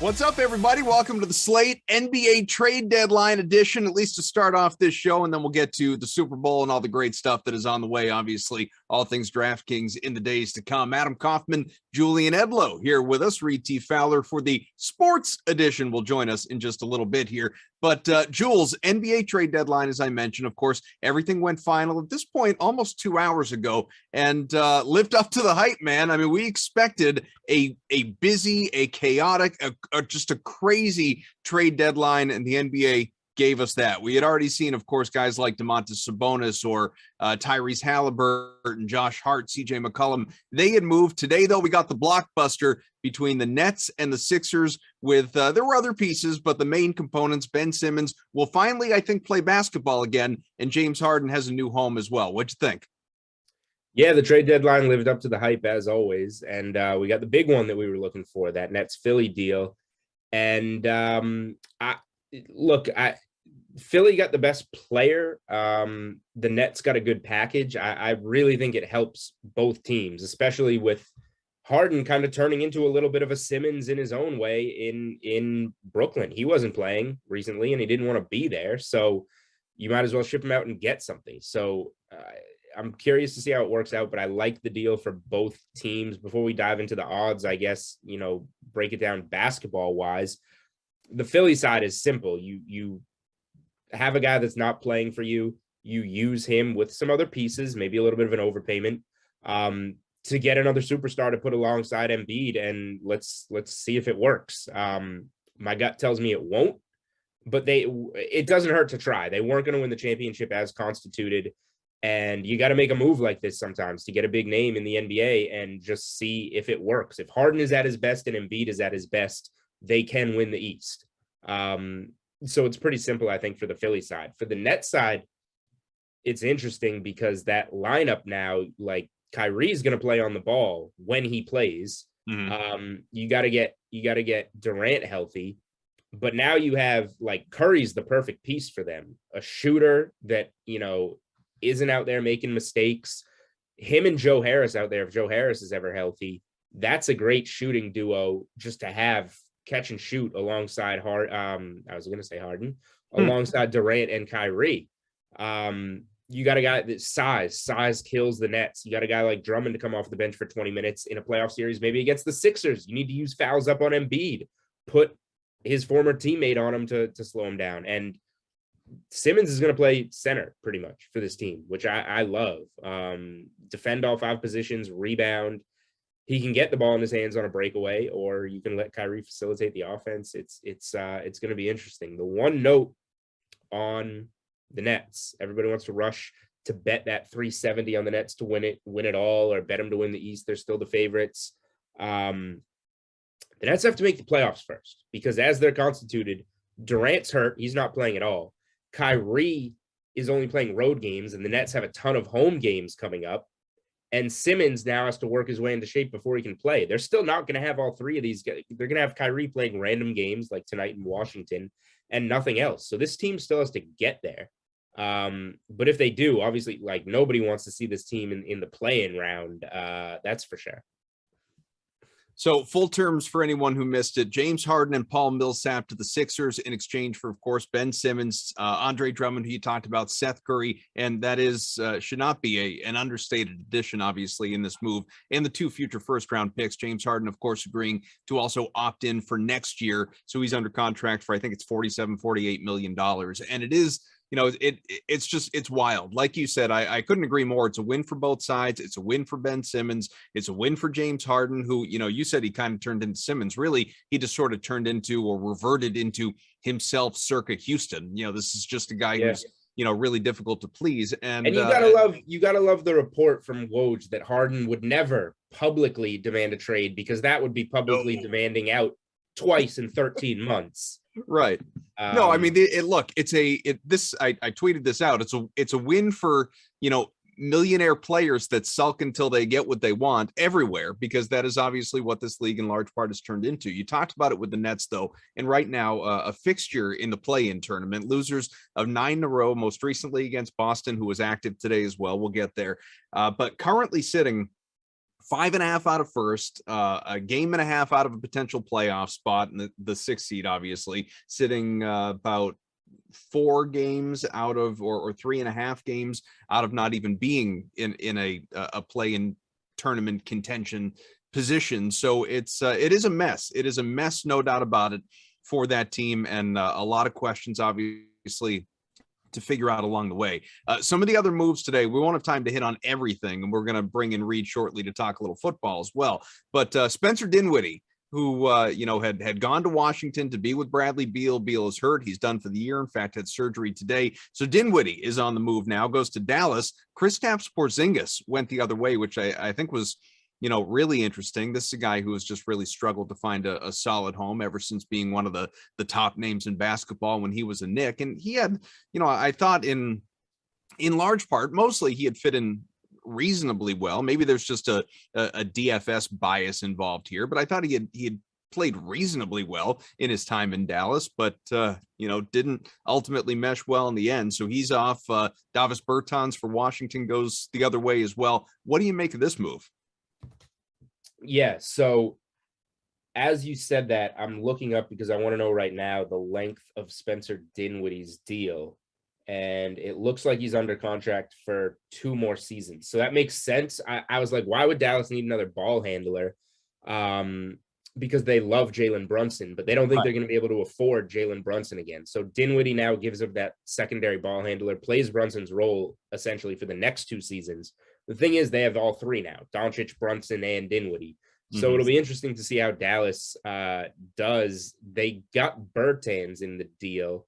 What's up, everybody? Welcome to the Slate NBA trade deadline edition, at least to start off this show, and then we'll get to the Super Bowl and all the great stuff that is on the way. Obviously, all things DraftKings in the days to come. Adam Kaufman, Julian Edlow here with us. Reed T. Fowler for the sports edition will join us in just a little bit here. But Jules, NBA trade deadline, as I mentioned, of course, everything went final at this point almost 2 hours ago, and lived up to the hype, man. I mean, we expected a busy, a chaotic, just a crazy trade deadline, and the NBA gave us that. We had already seen, of course, guys like Domantas Sabonis or Tyrese Halliburton, Josh Hart, CJ McCollum. They had moved. Today, though, we got the blockbuster between the Nets and the Sixers with, there were other pieces, but the main components, Ben Simmons will finally, I think, play basketball again, and James Harden has a new home as well. What'd you think? Yeah, the trade deadline lived up to the hype as always, and we got the big one that we were looking for, that Nets-Philly deal. And Philly got the best player. The Nets got a good package. I really think it helps both teams, especially with Harden kind of turning into a little bit of a Simmons in his own way in Brooklyn. He wasn't playing recently, and he didn't want to be there, so you might as well ship him out and get something. So I'm curious to see how it works out, but I like the deal for both teams. Before we dive into the odds, I guess, break it down basketball-wise. The Philly side is simple. You have a guy that's not playing for you. You use him with some other pieces, maybe a little bit of an overpayment, to get another superstar to put alongside Embiid, and let's see if it works. My gut tells me it won't, but it doesn't hurt to try. They weren't going to win the championship as constituted, and you got to make a move like this sometimes to get a big name in the NBA and just see if it works. If Harden is at his best and Embiid is at his best, they can win the East. So it's pretty simple, I think, for the Philly side. For the Nets side, it's interesting because that lineup now, like, Kyrie is going to play on the ball when he plays. Mm-hmm. You got to get Durant healthy, but now you have, like, Curry's the perfect piece for them, a shooter that isn't out there making mistakes. Him and Joe Harris out there, if Joe Harris is ever healthy, that's a great shooting duo just to have catch and shoot alongside Harden, alongside Durant and Kyrie. You got a guy that size kills the Nets. You got a guy like Drummond to come off the bench for 20 minutes in a playoff series, maybe against the Sixers. You need to use fouls up on Embiid, put his former teammate on him to slow him down. And Simmons is going to play center pretty much for this team, which I love. Defend all 5 positions, rebound. He can get the ball in his hands on a breakaway, or you can let Kyrie facilitate the offense. It's going to be interesting. The one note on the Nets, everybody wants to rush to bet that 370 on the Nets to win it all, or bet them to win the East. They're still the favorites. The Nets have to make the playoffs first, because as they're constituted, Durant's hurt. He's not playing at all. Kyrie is only playing road games, and the Nets have a ton of home games coming up. And Simmons now has to work his way into shape before he can play. They're still not going to have all 3 of these guys. They're going to have Kyrie playing random games like tonight in Washington and nothing else. So this team still has to get there. But if they do, obviously, like, nobody wants to see this team in the play-in round. That's for sure. So full terms for anyone who missed it: James Harden and Paul Millsap to the Sixers in exchange for, of course, Ben Simmons, Andre Drummond, who you talked about, Seth Curry, and that is should not be an understated addition, obviously, in this move, and the 2 future first-round picks. James Harden, of course, agreeing to also opt in for next year, so he's under contract for, I think it's $48 million, and it is. It's wild. Like you said, I couldn't agree more. It's a win for both sides. It's a win for Ben Simmons. It's a win for James Harden, who, you said he kind of turned into Simmons. Really, he just sort of turned into, or reverted into, himself circa Houston. This is just a guy who's, really difficult to please. And you gotta love the report from Woj that Harden would never publicly demand a trade, because that would be publicly demanding out twice in 13 months. Right. No, I mean, I tweeted this out. It's a win for, millionaire players that sulk until they get what they want everywhere, because that is obviously what this league in large part has turned into. You talked about it with the Nets, though, and right now a fixture in the play-in tournament, losers of 9 in a row, most recently against Boston, who was active today as well. We'll get there. But currently sitting 5.5 out of first, a game and a half out of a potential playoff spot, and the 6th seed, obviously, sitting about 4 games out of, or 3.5 games out of not even being in a play-in tournament contention position. So it is a mess. It is a mess, no doubt about it, for that team, and a lot of questions, obviously, to figure out along the way. Some of the other moves today, we won't have time to hit on everything, and we're going to bring in Reed shortly to talk a little football as well. But Spencer Dinwiddie, who had gone to Washington to be with Bradley Beal. Beal is hurt. He's done for the year. In fact, had surgery today. So Dinwiddie is on the move now, goes to Dallas. Kristaps Porzingis went the other way, which I think was really interesting. This is a guy who has just really struggled to find a solid home ever since being one of the top names in basketball when he was a Knick. And he had, I thought in large part, mostly he had fit in reasonably well. Maybe there's just a DFS bias involved here, but I thought he had played reasonably well in his time in Dallas, but didn't ultimately mesh well in the end. So he's off. Davis Bertans for Washington goes the other way as well. What do you make of this move? Yeah, so as you said that, I'm looking up because I want to know right now the length of Spencer Dinwiddie's deal, and it looks like he's under contract for 2 more seasons. So that makes sense. I was like, why would Dallas need another ball handler? Because they love Jalen Brunson, but they don't think they're going to be able to afford Jalen Brunson again. So Dinwiddie now gives up that secondary ball handler, plays Brunson's role essentially for the next 2 seasons. The thing is, they have all 3 now: Doncic, Brunson, and Dinwiddie. So it'll be interesting to see how Dallas does. They got Bertans in the deal.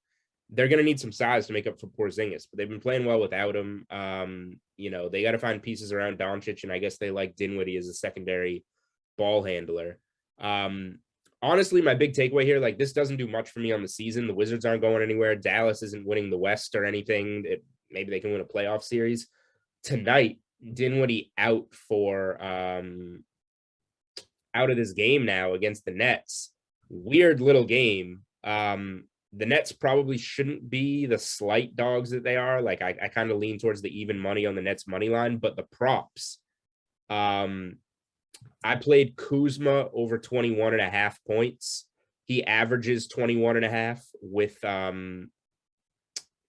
They're going to need some size to make up for Porzingis, but they've been playing well without him. They got to find pieces around Doncic, and I guess they like Dinwiddie as a secondary ball handler. Honestly, my big takeaway here, this doesn't do much for me on the season. The Wizards aren't going anywhere. Dallas isn't winning the West or anything. Maybe they can win a playoff series. Tonight, Dinwiddie out of this game now against the Nets. Weird little game. The Nets probably shouldn't be the slight dogs that they are. I kind of lean towards the even money on the Nets money line, but the props. I played Kuzma over 21.5 points. He averages 21.5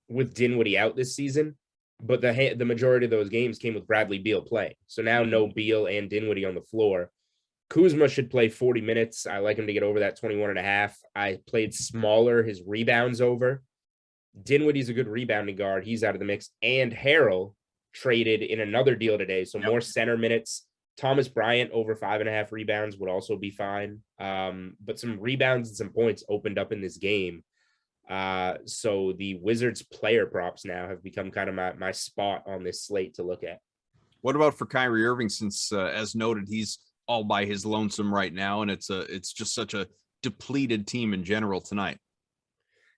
with Dinwiddie out this season. But the majority of those games came with Bradley Beal playing. So now no Beal and Dinwiddie on the floor. Kuzma should play 40 minutes. I like him to get over that 21.5. I played smaller, his rebounds over. Dinwiddie's a good rebounding guard. He's out of the mix. And Harrell traded in another deal today. So more center minutes. Thomas Bryant over 5.5 rebounds would also be fine. But some rebounds and some points opened up in this game. So the Wizards player props now have become kind of my spot on this slate to look at. What about for Kyrie Irving? Since as noted, he's all by his lonesome right now, and it's just such a depleted team in general tonight.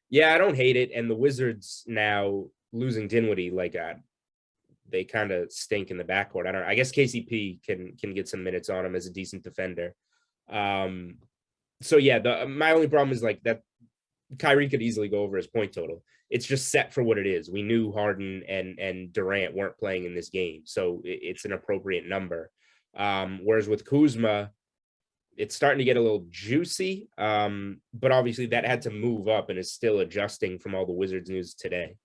Yeah, I don't hate it. And the Wizards now losing Dinwiddie, they kind of stink in the backcourt. I guess KCP can get some minutes on him as a decent defender. So yeah, my only problem is that Kyrie could easily go over his point total. It's just set for what it is. We knew Harden and Durant weren't playing in this game, so it's an appropriate number. Whereas with Kuzma, it's starting to get a little juicy, but obviously that had to move up and is still adjusting from all the Wizards news today.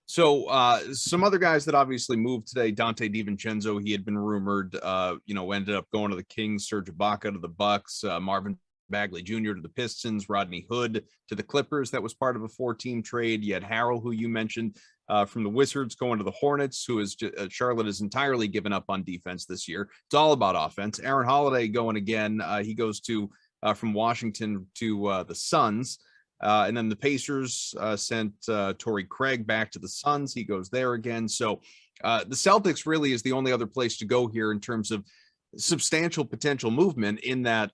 So some other guys that obviously moved today: Dante DiVincenzo, he had been rumored, ended up going to the Kings. Serge Ibaka to the Bucks. Marvin Bagley Jr. to the Pistons, Rodney Hood to the Clippers. That was part of a 4-team trade. You had Harrell, who you mentioned, from the Wizards, going to the Hornets, who is Charlotte has entirely given up on defense this year. It's all about offense. Aaron Holiday going again. He goes to from Washington to the Suns. And then the Pacers sent Torrey Craig back to the Suns. He goes there again. So the Celtics really is the only other place to go here in terms of substantial potential movement, in that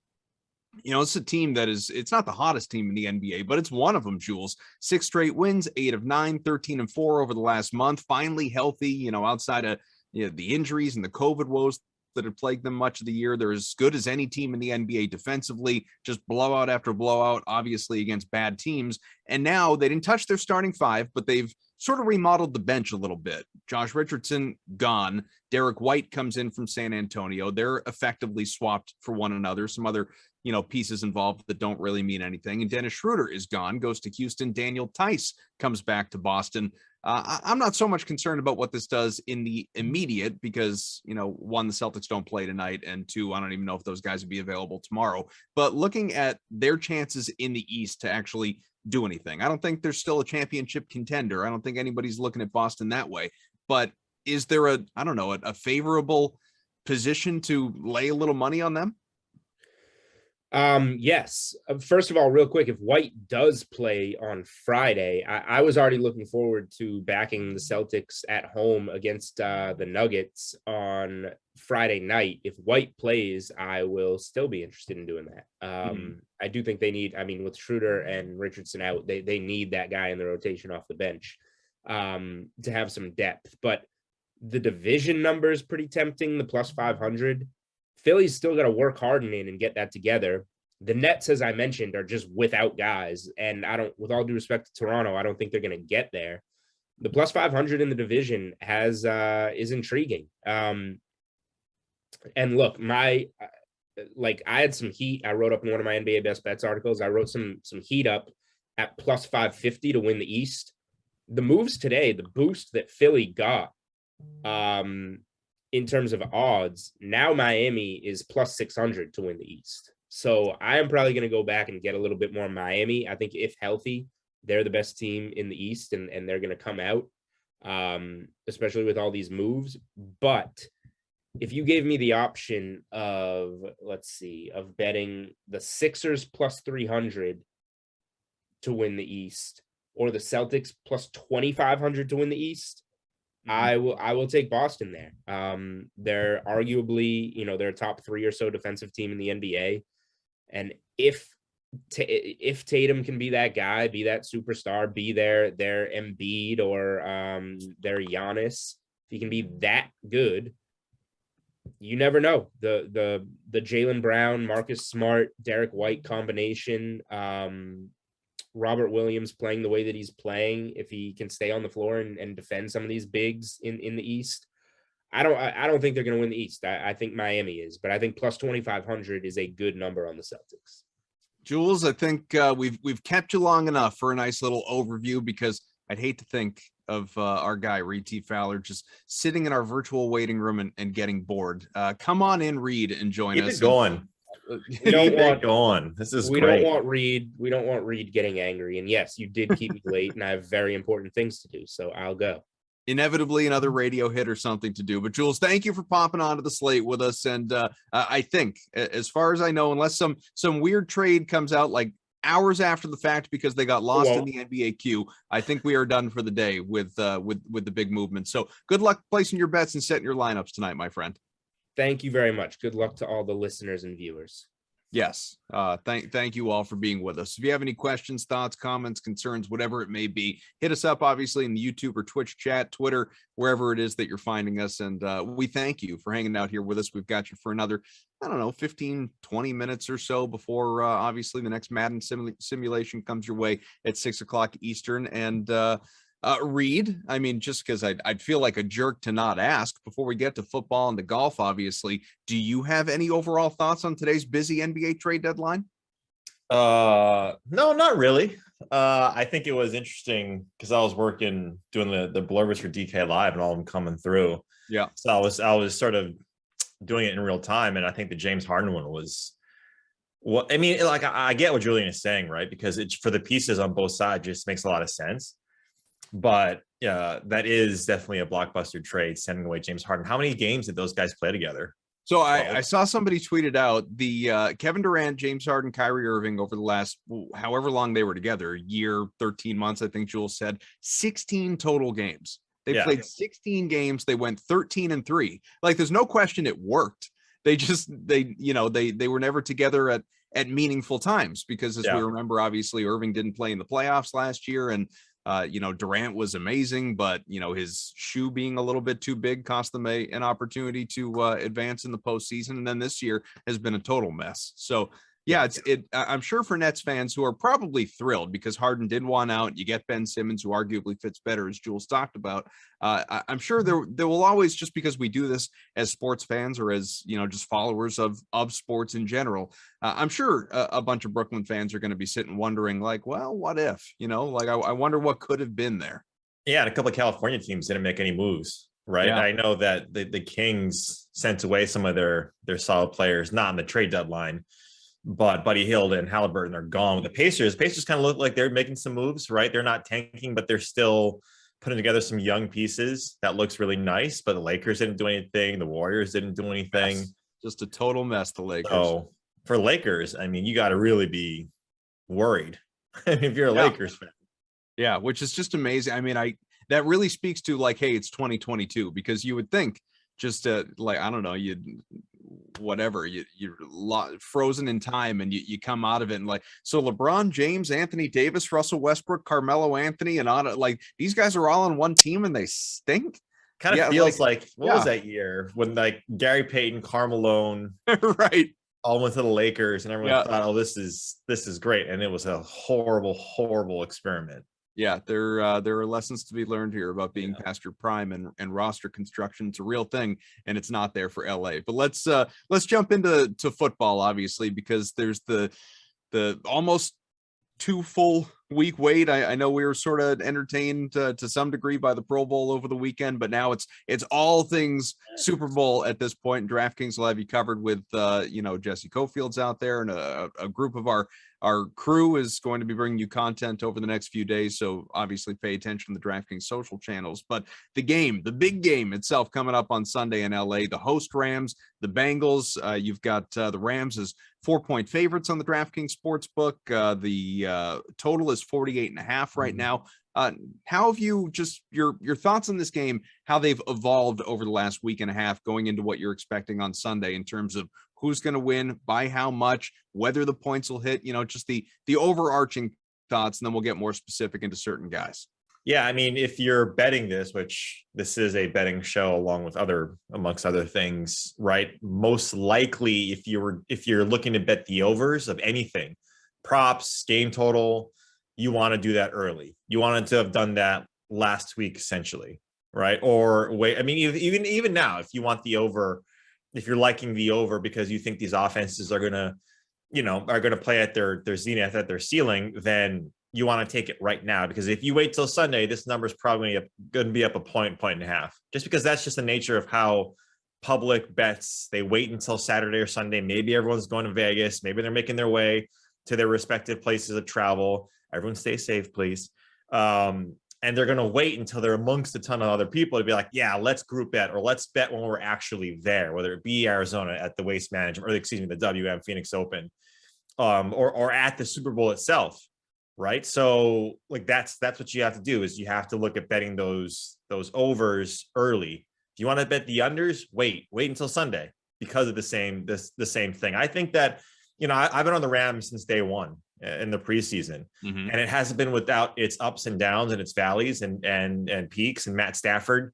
it's a team that it's not the hottest team in the NBA, but it's one of them, Jules. 6 straight wins, 8 of 9, 13-4 over the last month. Finally healthy, outside of the injuries and the COVID woes that had plagued them much of the year. They're as good as any team in the NBA defensively, just blowout after blowout, obviously against bad teams. And now they didn't touch their starting 5, but they've sort of remodeled the bench a little bit. Josh Richardson gone. Derek White comes in from San Antonio. They're effectively swapped for one another. Some other, pieces involved that don't really mean anything. And Dennis Schroeder is gone, goes to Houston. Daniel Tice comes back to Boston. I'm not so much concerned about what this does in the immediate because, one, the Celtics don't play tonight, and two, I don't even know if those guys would be available tomorrow. But looking at their chances in the East to actually do anything, I don't think there's still a championship contender. I don't think anybody's looking at Boston that way. But is there a favorable position to lay a little money on them? Yes. First of all, real quick, if White does play on Friday, I was already looking forward to backing the Celtics at home against the Nuggets on Friday night. If White plays, I will still be interested in doing that. I do think they need, with Schroeder and Richardson out, they need that guy in the rotation off the bench to have some depth. But the division number is pretty tempting, the plus 500. Philly's still got to work Harden in and get that together. The Nets, as I mentioned, are just without guys. And with all due respect to Toronto, I don't think they're going to get there. The plus 500 in the division is intriguing. And look, I had some heat. I wrote up in one of my NBA best bets articles. I wrote some heat up at plus 550 to win the East. The moves today, the boost that Philly got, in terms of odds, now Miami is plus 600 to win the East. So I am probably going to go back and get a little bit more Miami. I think if healthy, they're the best team in the East, and they're going to come out, especially with all these moves. But if you gave me the option of betting the Sixers plus 300 to win the East or the Celtics plus 2,500 to win the East, I will take Boston there. They're arguably, they're a top 3 or so defensive team in the NBA. And if Tatum can be that guy, be that superstar, be their Embiid or their Giannis, if he can be that good, you never know. The Jaylen Brown, Marcus Smart, Derek White combination, Robert Williams playing the way that he's playing, if he can stay on the floor and defend some of these bigs in the East, I don't think they're going to win the East. I think Miami is, but I think plus 2,500 is a good number on the Celtics. Jules, I think we've kept you long enough for a nice little overview, because I'd hate to think of our guy Reed T. Fowler just sitting in our virtual waiting room and getting bored. Come on in, Reed, and join us. Keep it going. We don't want This is we great. don't want Reed getting angry. And yes, you did keep me late, and I have very important things to do, so I'll go. Inevitably another radio hit or something to do. But Jules, thank you for popping onto the Slate with us. And I think, as far as I know, unless some weird trade comes out like hours after the fact because they got lost in the NBA queue, I think we are done for the day with the big movement. So good luck placing your bets and setting your lineups tonight, my friend. Thank you very much. Good luck to all the listeners and viewers. Yes. Thank you all for being with us. If you have any questions, thoughts, comments, concerns, whatever it may be, hit us up, obviously, in the YouTube or Twitch chat, Twitter, wherever it is that you're finding us. And we thank you for hanging out here with us. We've got you for another, 15, 20 minutes or so before, obviously, the next Madden simulation comes your way at 6:00 Eastern. And Reed, just because I'd feel like a jerk to not ask before we get to football and to golf, obviously, do you have any overall thoughts on today's busy NBA trade deadline? No, not really. I think it was interesting because I was doing the blurbers for DK Live and all of them coming through. Yeah. So I was sort of doing it in real time. And I think the James Harden one was, I get what Julian is saying, right? Because it's for the pieces on both sides, just makes a lot of sense. But yeah, that is definitely a blockbuster trade, sending away James Harden. How many games did those guys play together? So I saw somebody tweeted out the Kevin Durant, James Harden, Kyrie Irving over the last however long they were together, year, 13 months, I think Jules said, 16 total games. They played 16 games. They went 13-3. Like, there's no question it worked. They were never together at meaningful times because, as we remember, obviously Irving didn't play in the playoffs last year, and Durant was amazing, but his shoe being a little bit too big cost them an opportunity to advance in the postseason. And then this year has been a total mess. So Yeah, I'm sure for Nets fans who are probably thrilled because Harden did want out. You get Ben Simmons, who arguably fits better, as Jules talked about. I'm sure there will always, just because we do this as sports fans or as just followers of sports in general. I'm sure a bunch of Brooklyn fans are going to be sitting wondering, like, well, what if? I wonder what could have been there. Yeah, and a couple of California teams didn't make any moves, right? Yeah. I know that the Kings sent away some of their solid players, not on the trade deadline, but Buddy Hield and Halliburton are gone. With the Pacers kind of look like they're making some moves, right? They're not tanking, but they're still putting together some young pieces that looks really nice. But the Lakers didn't do anything. The Warriors didn't do anything. Yes. Just a total mess, the Lakers. So for Lakers, I mean, you got to really be worried if you're a Lakers fan. Yeah, which is just amazing. I mean, that really speaks to, like, hey, it's 2022, because you would think just like, I don't know, you're frozen in time and you come out of it, and like, so LeBron James, Anthony Davis, Russell Westbrook, Carmelo Anthony, and on, like, these guys are all on one team and they stink. Kind of feels like what was that year when, like, Gary Payton, Karl Malone, right, all went to the Lakers, and everyone thought, oh, this is great, and it was a horrible experiment. Yeah, there are lessons to be learned here about being past your prime, and roster construction. It's a real thing, and it's not there for LA. But let's jump into football, obviously, because there's the almost 2 full week wait. I know we were sort of entertained to some degree by the Pro Bowl over the weekend, but now it's all things Super Bowl at this point. And DraftKings will have you covered with Jesse Cofield's out there, and a group of our crew is going to be bringing you content over the next few days. So obviously pay attention to the DraftKings social channels. But the big game itself, coming up on Sunday in LA, the host Rams, the Bengals. You've got the Rams as 4-point favorites on the DraftKings Sportsbook. The total is 48.5 right now. How have you, just your thoughts on this game, how they've evolved over the last week and a half going into what you're expecting on Sunday in terms of who's going to win, by how much, whether the points will hit, just the overarching thoughts, and then we'll get more specific into certain guys. Yeah, I mean, if you're betting this, which this is a betting show along with amongst other things, right? Most likely, if you're looking to bet the overs of anything, props, game total, you want to do that early. You wanted to have done that last week, essentially, right? Or wait, I mean, even now, if you want the over, if you're liking the over because you think these offenses are gonna play at their zenith, at their ceiling, then you want to take it right now, because if you wait till Sunday, this number is probably going to be up a point and a half, just because that's just the nature of how public bets, they wait until Saturday or Sunday. Maybe everyone's going to Vegas. Maybe they're making their way to their respective places of travel. Everyone stay safe, please. And they're going to wait until they're amongst a ton of other people to be like, yeah, let's group bet, or let's bet when we're actually there, whether it be Arizona at the Waste Management, or the WM Phoenix Open, or at the Super Bowl itself. Right. So, like, that's what you have to do, is you have to look at betting those overs early. If you want to bet the unders, wait until Sunday, because of the same thing. I think that, I've been on the Rams since day one in the preseason, and it hasn't been without its ups and downs and its valleys and peaks, and Matt Stafford,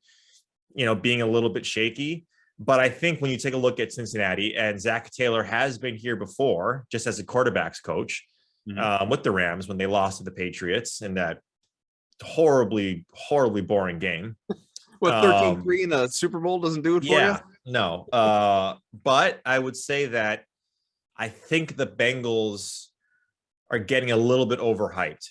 being a little bit shaky. But I think when you take a look at Cincinnati, and Zach Taylor has been here before, just as a quarterbacks coach, with the Rams when they lost to the Patriots in that horribly boring game. What, 13-3 in the Super Bowl doesn't do it for you? No. But I would say that I think the Bengals are getting a little bit overhyped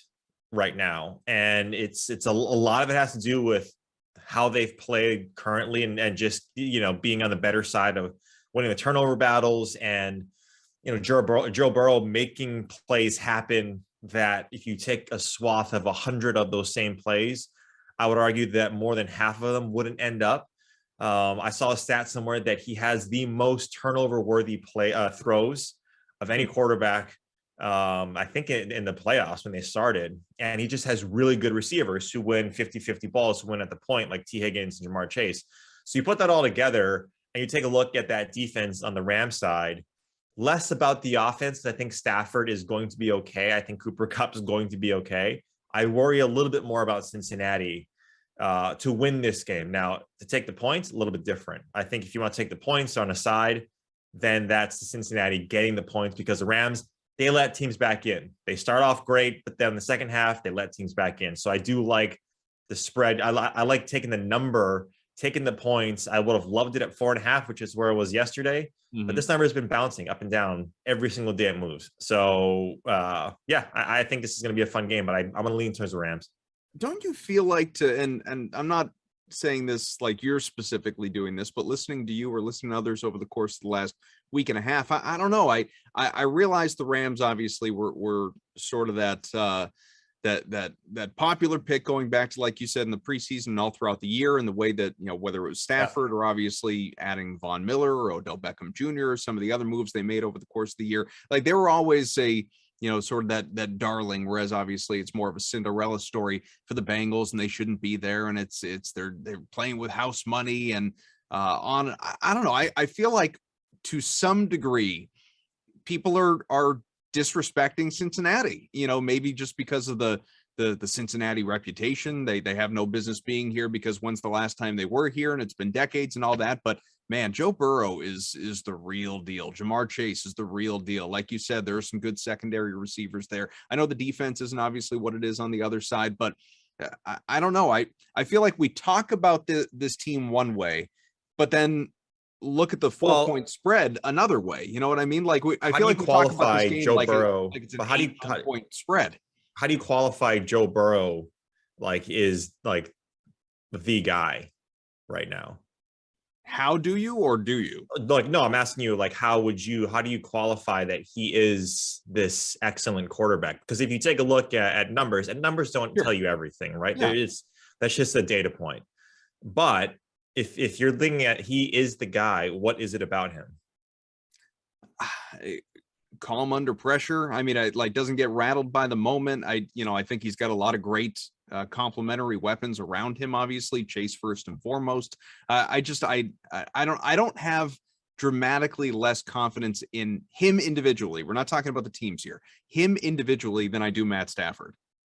right now. And it's a lot of it has to do with how they've played currently, and just, being on the better side of winning the turnover battles, and, Joe Burrow making plays happen that if you take a swath of 100 of those same plays, I would argue that more than half of them wouldn't end up. I saw a stat somewhere that he has the most turnover-worthy throws of any quarterback, I think in the playoffs when they started. And he just has really good receivers who win 50-50 balls, who win at the point, like T. Higgins and Jamar Chase. So you put that all together and you take a look at that defense on the Rams side, less about the offense. I think Stafford is going to be okay. I think Cooper Kupp is going to be okay. I worry a little bit more about Cincinnati to win this game. Now, to take the points, a little bit different. I think if you want to take the points on a side, then that's the Cincinnati getting the points, because the Rams, they let teams back in. They start off great, but then in the second half, they let teams back in. So I do like the spread. I like taking the number, taking the points. I would have loved it at 4.5, which is where it was yesterday. But this number has been bouncing up and down every single day it moves. So I think this is going to be a fun game, but I'm going to lean towards the Rams. Don't you feel like and I'm not saying this like you're specifically doing this, but listening to you or listening to others over the course of the last week and a half, I don't know. I realized the Rams obviously were sort of that popular pick going back to, like you said, in the preseason and all throughout the year, and the way that, whether it was Stafford or obviously adding Von Miller or Odell Beckham Jr. or some of the other moves they made over the course of the year, like they were always sort of that darling, whereas obviously it's more of a Cinderella story for the Bengals, and they shouldn't be there, and they're playing with house money and I don't know. I feel like to some degree people are disrespecting Cincinnati, maybe just because of the Cincinnati reputation. They have no business being here, because when's the last time they were here, and it's been decades and all that. But man, Joe Burrow is the real deal. Jamar Chase is the real deal. Like you said, there are some good secondary receivers there. I know the defense isn't obviously what it is on the other side, but I don't know. I feel like we talk about this team one way, but then look at the 4-point spread another way. You know what I mean? Like I feel like we talk about this game Joe like Burrow, it's an 8-point spread. How do you qualify Joe Burrow is the guy right now? How do you, or do you? No, I'm asking you, how do you qualify that he is this excellent quarterback? Because if you take a look at numbers, and numbers don't tell you everything, right? Yeah. That's just a data point. But if you're looking at he is the guy, what is it about him? Calm under pressure. I mean, doesn't get rattled by the moment. I think he's got a lot of great complementary weapons around him. Obviously, Chase first and foremost. I don't have dramatically less confidence in him individually. We're not talking about the teams here. Him individually than I do Matt Stafford.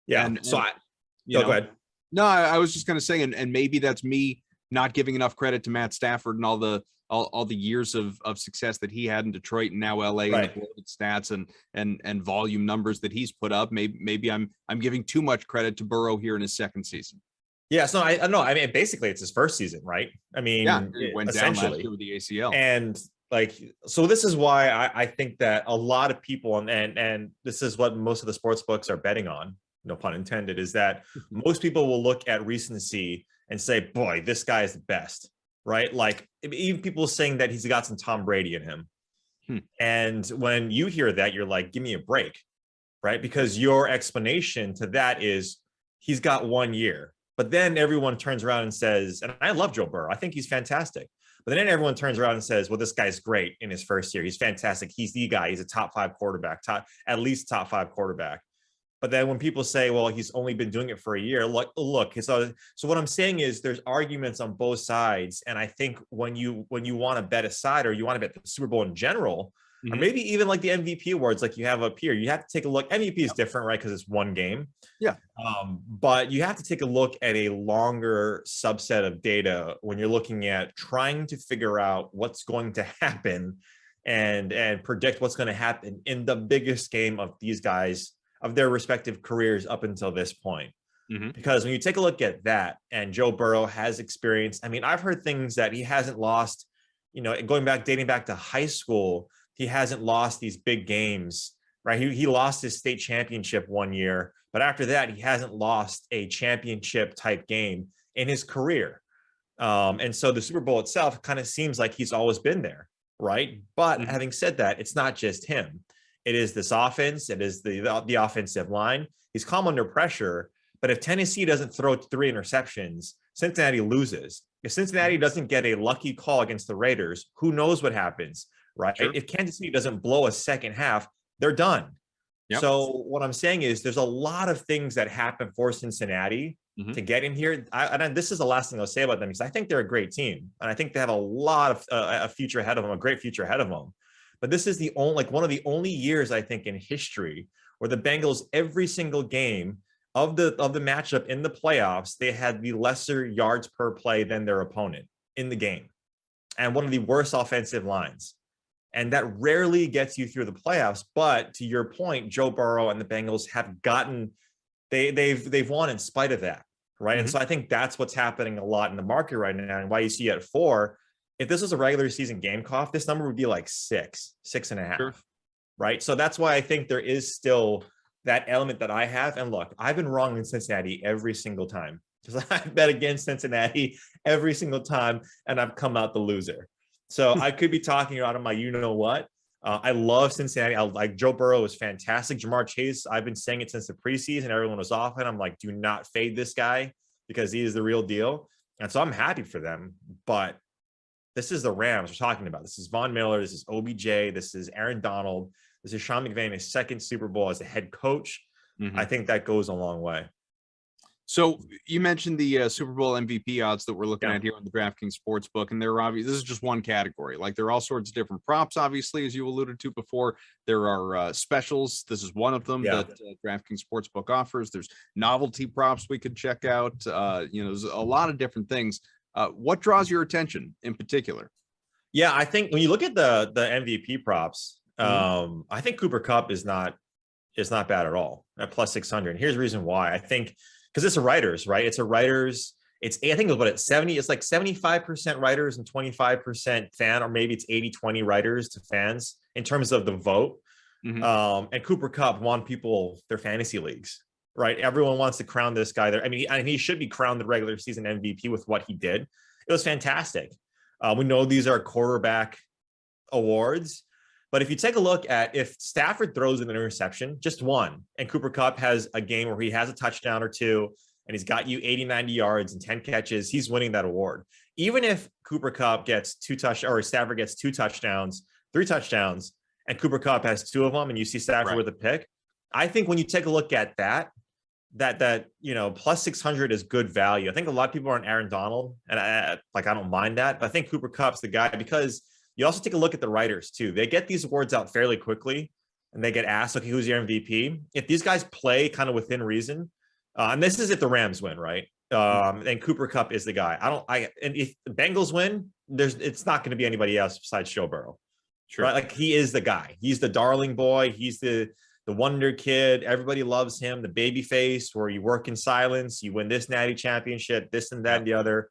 Yeah. Go ahead. No, I was just going to say, and maybe that's me not giving enough credit to Matt Stafford and all the years of success that he had in Detroit and now LA, right, and the stats and volume numbers that he's put up. Maybe I'm giving too much credit to Burrow here in his second season. Yeah, so I know. I mean, basically it's his first season, right? I mean, it went down last year with the ACL. And so this is why I think that a lot of people, and this is what most of the sports books are betting on, no pun intended, is that most people will look at recency and say, boy, this guy is the best, right? Even people saying that he's got some Tom Brady in him. And when you hear that, you're like, give me a break, right? Because your explanation to that is he's got 1 year. But then everyone turns around and says, and I love Joe Burrow, I think he's fantastic. But then everyone turns around and says, well, this guy's great in his first year. He's fantastic. He's the guy. He's a top 5 quarterback, at least top 5 quarterback. But then when people say, well, he's only been doing it for a year, look. So what I'm saying is there's arguments on both sides. And I think when you want to bet a side, or you want to bet the Super Bowl in general, or maybe even like the MVP awards, like you have up here, you have to take a look. MVP is different, right? Because it's one game. Yeah. But you have to take a look at a longer subset of data when you're looking at trying to figure out what's going to happen and predict what's going to happen in the biggest game of these guys, of their respective careers up until this point. Because when you take a look at that, and Joe Burrow has experience, I mean, I've heard things that he hasn't lost, dating back to high school, he hasn't lost these big games, right? He lost his state championship 1 year, but after that, he hasn't lost a championship type game in his career. And so the Super Bowl itself kind of seems like he's always been there, right? But having said that, it's not just him. It is this offense. It is the offensive line. He's calm under pressure. But if Tennessee doesn't throw 3 interceptions, Cincinnati loses. If Cincinnati doesn't get a lucky call against the Raiders, who knows what happens, right? Sure. If Kansas City doesn't blow a second half, they're done. Yep. So what I'm saying is there's a lot of things that happen for Cincinnati to get in here. And this is the last thing I'll say about them, because I think they're a great team. And I think they have a lot of a future ahead of them, a great future ahead of them. But this is one of the only years, I think, in history where the Bengals, every single game of the matchup in the playoffs, they had the lesser yards per play than their opponent in the game, and one of the worst offensive lines. And that rarely gets you through the playoffs. But to your point, Joe Burrow and the Bengals have gotten, they've won in spite of that. Right. And so I think that's what's happening a lot in the market right now, and why you see at 4. If this was a regular season game cough, this number would be like 6.5. Sure. Right. So that's why I think there is still that element that I have. And look, I've been wrong in Cincinnati every single time, because I bet against Cincinnati every single time, and I've come out the loser. So I could be talking out of my you-know-what. I love Cincinnati. Like Joe Burrow is fantastic. Jamar Chase, I've been saying it since the preseason. Everyone was off, and I'm like, do not fade this guy, because he is the real deal. And so I'm happy for them. But this is the Rams we're talking about. This is Von Miller. This is OBJ. This is Aaron Donald. This is Sean McVay, his second Super Bowl as a head coach. I think that goes a long way. So you mentioned the Super Bowl MVP odds that we're looking at here on the DraftKings Sportsbook, and they're obvious. This is just one category. Like, there are all sorts of different props, obviously, as you alluded to before. There are specials. This is one of them that DraftKings Sportsbook offers. There's novelty props we could check out. There's a lot of different things. What draws your attention in particular? Yeah, I think when you look at the MVP props, I think Cooper Kupp is not bad at all at plus 600. And here's the reason why. I think because it's a writers, right? It's a writers. I think it was at 70. It's like 75% writers and 25% fan, or maybe it's 80-20 writers to fans in terms of the vote. And Cooper Kupp won people their fantasy leagues, right? Everyone wants to crown this guy there. I mean, he should be crowned the regular season MVP with what he did. It was fantastic. We know these are quarterback awards, but if you take a look at if Stafford throws an interception, just one, and Cooper Kupp has a game where he has a touchdown or two, and he's got you 80, 90 yards and 10 catches, he's winning that award. Even if Cooper Kupp gets Stafford gets 2 touchdowns, 3 touchdowns, and Cooper Kupp has 2 of them, and you see Stafford with a pick, I think when you take a look at that plus 600 is good value. I think a lot of people are on Aaron Donald, and I don't mind that, but I think Cooper Kupp's the guy, because you also take a look at the writers too. They get these awards out fairly quickly, and they get asked, okay, who's your MVP? If these guys play kind of within reason, and this is if the Rams win, right? And Cooper Kupp is the guy. And if the Bengals win, it's not going to be anybody else besides Joe Burrow. Sure. Right? Like, he is the guy. He's the darling boy. He's the wonder kid. Everybody loves him. The baby face, where you work in silence, you win this natty championship, this and that and the other.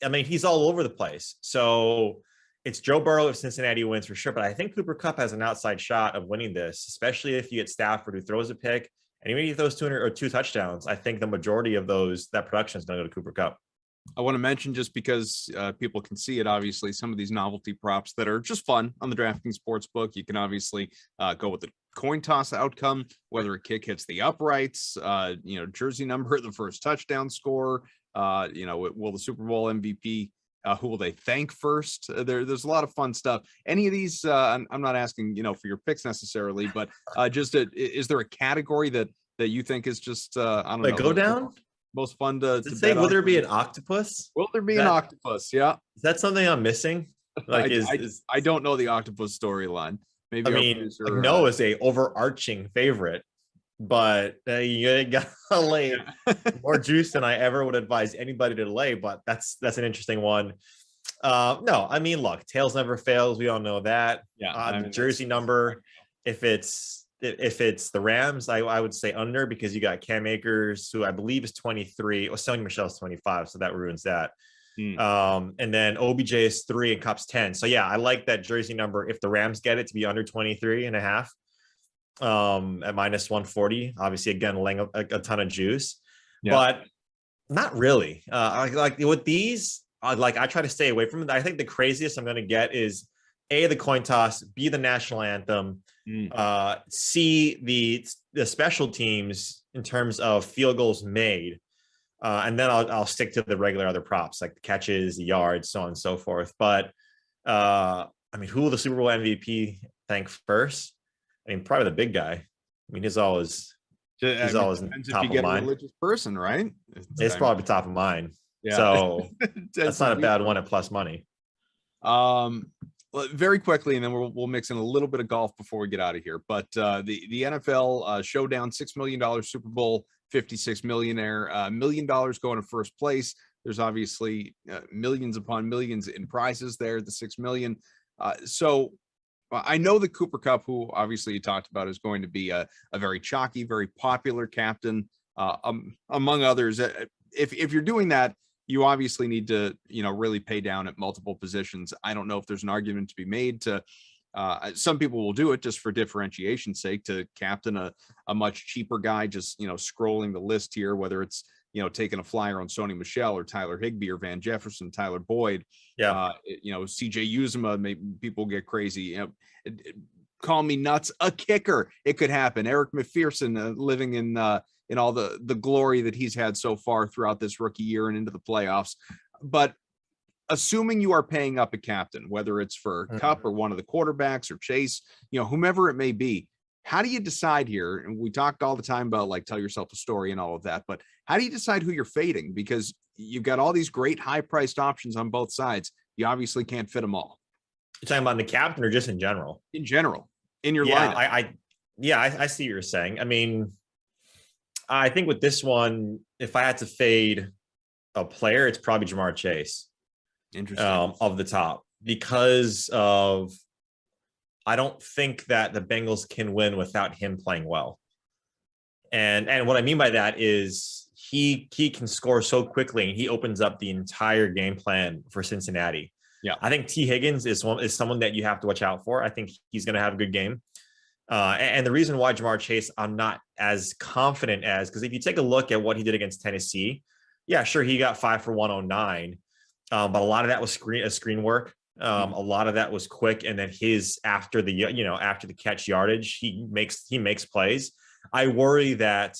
I mean, he's all over the place. So it's Joe Burrow if Cincinnati wins for sure. But I think Cooper Kupp has an outside shot of winning this, especially if you get Stafford, who throws a pick. And even if he throws 2 touchdowns, I think the majority of that production is going to go to Cooper Kupp. I want to mention, just because people can see it, obviously, some of these novelty props that are just fun on the DraftKings Sportsbook. You can obviously go with the coin toss outcome, whether a kick hits the uprights, jersey number, the first touchdown score, will the Super Bowl MVP, who will they thank first? There's a lot of fun stuff. Any of these, I'm not asking, for your picks necessarily, but is there a category that you think is just, I don't know, go down? Most fun to say, will there be an octopus? Will there be an octopus? Yeah. Is that something I'm missing? Like, I don't know the octopus storyline. Maybe Noah is a overarching favorite, but you gotta lay more juice than I ever would advise anybody to lay. But that's an interesting one. No, I mean, look, tails never fails. We all know that. Yeah. The jersey number, if it's the Rams, I would say under, because you got Cam Akers, who I believe is 23, or Sony Michel's 25, so that ruins that. And then OBJ is 3 and Kupp's 10. So yeah, I like that jersey number if the Rams get it to be under 23.5 at minus 140. Obviously, again, laying a ton of juice, but not really. Like with these, I try to stay away from it. I think the craziest I'm going to get is A, the coin toss, B, the national anthem, C, the special teams in terms of field goals made. And then I'll stick to the regular other props, like the catches, the yards, so on and so forth. But who will the Super Bowl MVP thank first? I mean, probably the big guy. I mean, he's always top of mind. A religious person, right? It's probably top of mind. Yeah. So that's not a bad one at plus money. Very quickly, and then we'll mix in a little bit of golf before we get out of here. But the NFL showdown, $6 million Super Bowl, 56 millionaire, $1 million going to first place. There's obviously millions upon millions in prizes there, the 6 million. So Well, I know that Cooper Kupp, who obviously you talked about, is going to be a very chalky, very popular captain, among others. If you're doing that, you obviously need to, really pay down at multiple positions. I don't know if there's an argument to be made to, some people will do it just for differentiation's sake, to captain a much cheaper guy, just, scrolling the list here, whether it's, taking a flyer on Sony Michel or Tyler Higbee or Van Jefferson, Tyler Boyd, Yeah. CJ Uzoma, maybe people get crazy, call me nuts, a kicker. It could happen. Eric McPherson, living in all the glory that he's had so far throughout this rookie year and into the playoffs. But assuming you are paying up a captain, whether it's for Kupp or one of the quarterbacks or Chase, whomever it may be, how do you decide here? And we talked all the time about like tell yourself a story and all of that, but how do you decide who you're fading? Because you've got all these great high priced options on both sides. You obviously can't fit them all. You're talking about the captain or just in general? In general, in your lineup. I see what you're saying. I mean, I think with this one, if I had to fade a player, it's probably Jamar Chase. Interesting. Of the top, because of, I don't think that the Bengals can win without him playing well. And what I mean by that is he can score so quickly, and he opens up the entire game plan for Cincinnati. Yeah, I think T. Higgins is someone that you have to watch out for. I think he's going to have a good game. And the reason why Jamar Chase, I'm not as confident as, because if you take a look at what he did against Tennessee, yeah, sure, he got 5 for 109. But a lot of that was screen work. A lot of that was quick, and then after the catch yardage, he makes plays. I worry that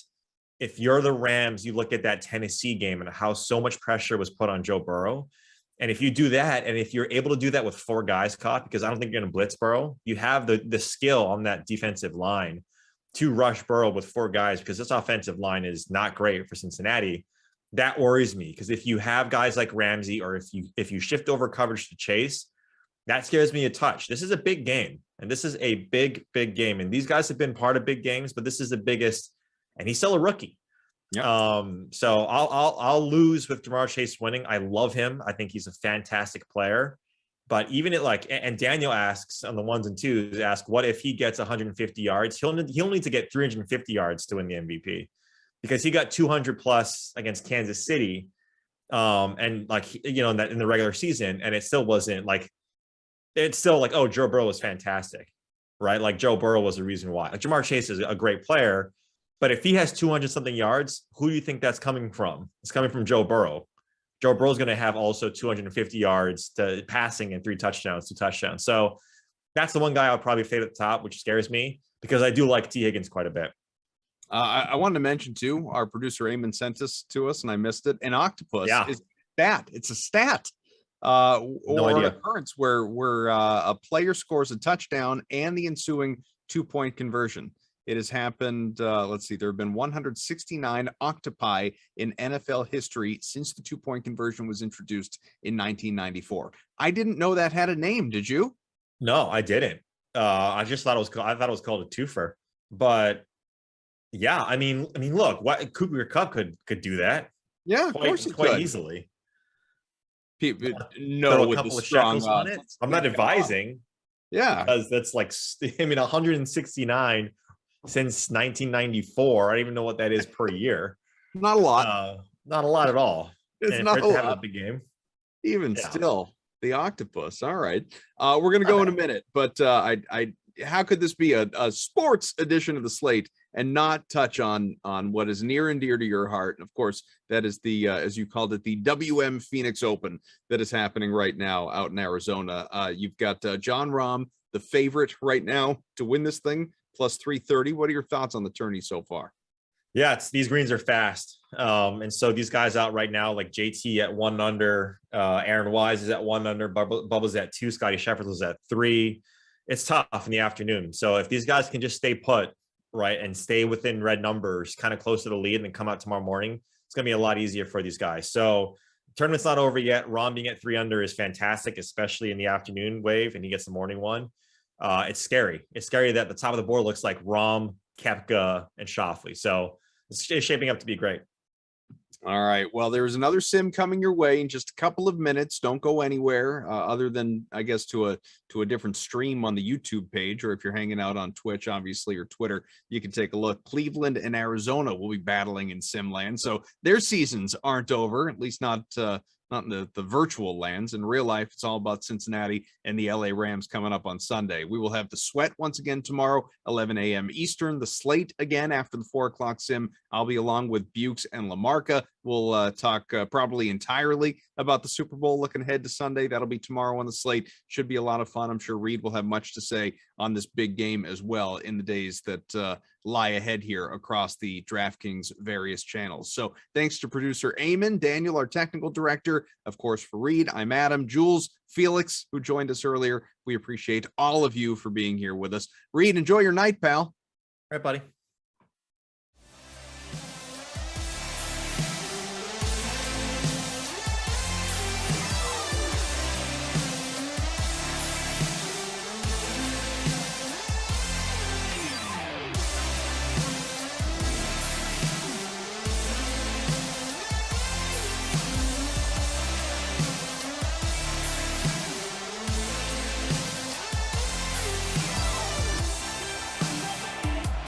if you're the Rams, you look at that Tennessee game and how so much pressure was put on Joe Burrow, and if you do that, and if you're able to do that with 4 guys caught, because I don't think you're going to blitz Burrow, you have the skill on that defensive line to rush Burrow with 4 guys, because this offensive line is not great for Cincinnati. That worries me, because if you have guys like Ramsey, or if you shift over coverage to Chase, that scares me a touch. This is a big game, and this is a big game. And these guys have been part of big games, but this is the biggest, and he's still a rookie. Yeah. So I'll lose with Jamar Chase winning. I love him. I think he's a fantastic player. But even and Daniel asks on the 1s and 2s, what if he gets 150 yards? He'll need to get 350 yards to win the MVP. Because he got 200 plus against Kansas City, and in the regular season, and it still wasn't oh, Joe Burrow was fantastic, right? Like Joe Burrow was the reason why. Like Jamar Chase is a great player, but if he has 200 something yards, who do you think that's coming from? It's coming from Joe Burrow. Joe Burrow's going to have also 250 yards to passing and 2 touchdowns. So that's the one guy I'll probably fade at the top, which scares me, because I do like T. Higgins quite a bit. I wanted to mention too, our producer Eamon sent this to us and I missed it. An octopus is stat. It's a stat. Or an occurrence where a player scores a touchdown and the ensuing 2-point conversion. It has happened. Let's see. There have been 169 octopi in NFL history since the 2-point conversion was introduced in 1994. I didn't know that had a name. Did you? No, I didn't. I just thought it was called a twofer, but. Yeah, I mean, look, what Cooper Kupp could do that. Yeah, of course he quite could. Easily. People with couple of shekels on it. I'm not advising. Yeah, because that's 169 since 1994. I don't even know what that is per year. Not a lot. Not a lot at all. It's not a lot. Have a big game. Even still, the octopus. All right, we're gonna go in a minute, but how could this be a sports edition of the Slate and not touch on what is near and dear to your heart? And of course, that is the, as you called it, the WM Phoenix Open that is happening right now out in Arizona. You've got John Rahm, the favorite right now to win this thing, plus 330. What are your thoughts on the tourney so far? Yeah, these greens are fast. And so these guys out right now, like JT at 1 under, Aaron Wise is at 1 under, Bubba's at 2, Scotty Scheffler's at 3. It's tough in the afternoon. So if these guys can just stay put, right, and stay within red numbers, kind of close to the lead, and then come out tomorrow morning, it's going to be a lot easier for these guys. So tournament's not over yet. Rahm being at 3 under is fantastic, especially in the afternoon wave, and he gets the morning one. It's scary. It's scary that the top of the board looks like Rahm, Koepka, and Schauffele. So it's shaping up to be great. All right. Well, there's another sim coming your way in just a couple of minutes. Don't go anywhere other than, I guess, to a different stream on the YouTube page, or if you're hanging out on Twitch, obviously, or Twitter, you can take a look. Cleveland and Arizona will be battling in Simland, so their seasons aren't over, at least not in the virtual lands. In real life, it's all about Cincinnati and the LA Rams coming up on Sunday. We will have the sweat once again tomorrow, 11 a.m. Eastern, the slate again after the 4 o'clock sim. I'll be along with Bukes and LaMarca. We'll talk probably entirely about the Super Bowl looking ahead to Sunday. That'll be tomorrow on the slate. Should be a lot of fun. I'm sure Reed will have much to say on this big game as well in the days that lie ahead here across the DraftKings various channels. So thanks to producer Eamon, Daniel, our technical director. Of course, for Reed, I'm Adam, Jules, Felix, who joined us earlier. We appreciate all of you for being here with us. Reed, enjoy your night, pal. All right, buddy.